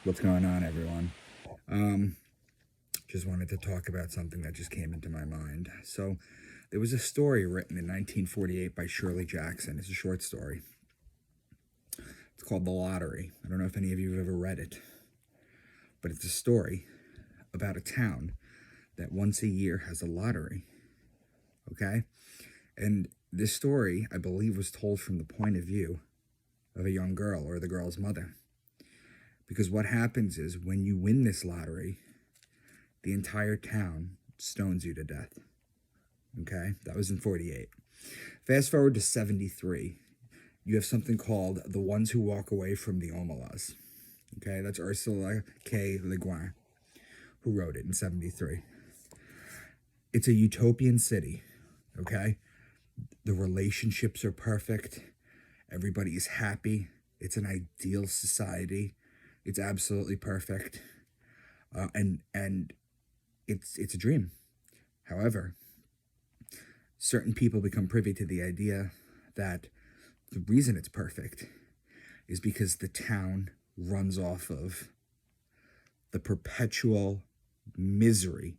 What's going on, everyone? Um, just wanted to talk about something that just came into my mind. So, there was a story written in 1948 by Shirley Jackson. It's a short story. It's called The Lottery. I don't know if any of you have ever read it, but it's a story about a town that once a year has a lottery. Okay? And this story, I believe, was told from the point of view of a young girl or the girl's mother. Because what happens is when you win this lottery, the entire town stones you to death. Okay? That was in 48. Fast forward to 73. You have something called The Ones Who Walk Away from the Omelas. Okay? That's Ursula K. Le Guin, who wrote it in 73. It's a utopian city. Okay? The relationships are perfect. Everybody is happy. It's an ideal society. It's absolutely perfect. And it's a dream. However, certain people become privy to the idea that the reason it's perfect is because the town runs off of the perpetual misery,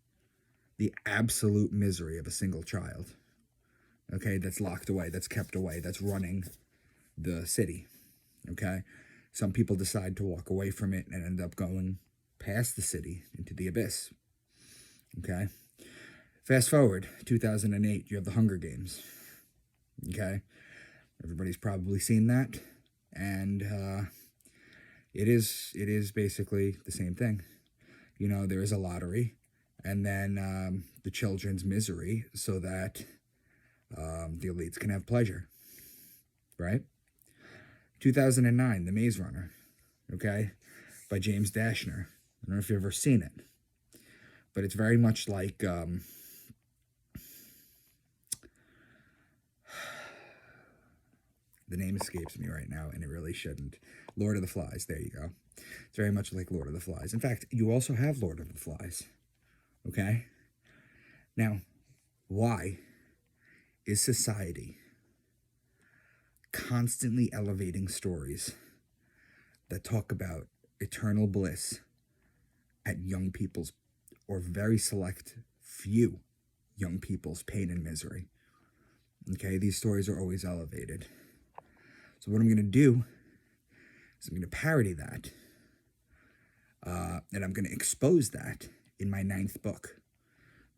the absolute misery of a single child. Okay, that's locked away, that's kept away, that's running the city. Okay, some people decide to walk away from it and end up going past the city into the abyss. Okay, fast forward 2008, you have the Hunger Games. Okay, everybody's probably seen that, and it is basically the same thing. You know, there is a lottery, and then the children's misery, so that the elites can have pleasure, right? 2009, The Maze Runner, okay, by James Dashner. I don't know if you've ever seen it, but it's very much like the name escapes me right now, and it really shouldn't. Lord of the Flies, there you go. It's very much like Lord of the Flies. In fact, you also have Lord of the Flies, okay? Now, why is society constantly elevating stories that talk about eternal bliss at young people's, or very select few young people's, pain and misery? Okay, these stories are always elevated. So what I'm going to do is I'm going to parody that, and I'm going to expose that in my 9th book.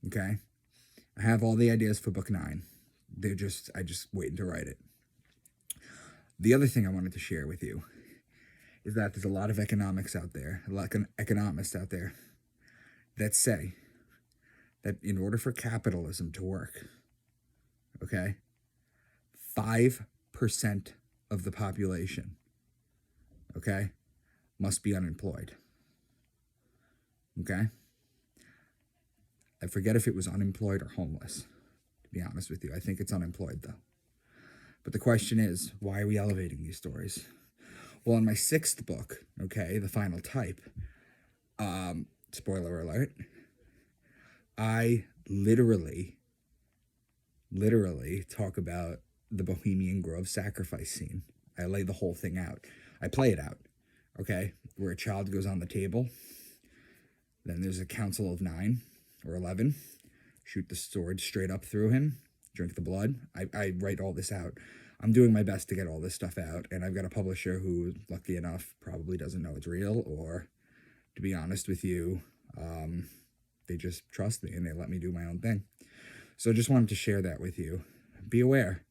Okay, I have all the ideas for book 9. I just waiting to write it. The other thing I wanted to share with you is that there's a lot of economists out there that say that in order for capitalism to work, okay, 5% of the population, okay, must be unemployed. Okay? I forget if it was unemployed or homeless, to be honest with you. I think it's unemployed, though. But the question is, why are we elevating these stories? Well, in my 6th book, okay, The Final Type, spoiler alert, I literally talk about the Bohemian Grove sacrifice scene. I lay the whole thing out. I play it out, okay, where a child goes on the table. Then there's a council of 9 or 11. Shoot the sword straight up through him. Drink the blood. I write all this out. I'm doing my best to get all this stuff out, and I've got a publisher who, lucky enough, probably doesn't know it's real, or, to be honest with you, they just trust me and they let me do my own thing. So I just wanted to share that with you. Be aware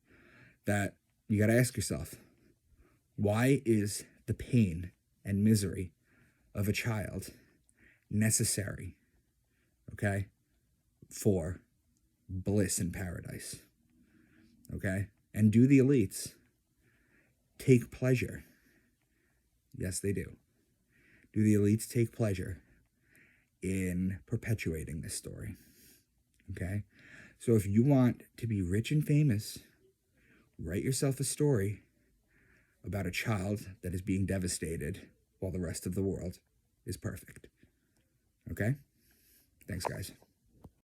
that you got to ask yourself, why is the pain and misery of a child necessary, okay, for bliss in paradise? Okay? And do the elites take pleasure? Yes, they do. Do the elites take pleasure in perpetuating this story? Okay? So if you want to be rich and famous, write yourself a story about a child that is being devastated while the rest of the world is perfect. Okay? Thanks, guys.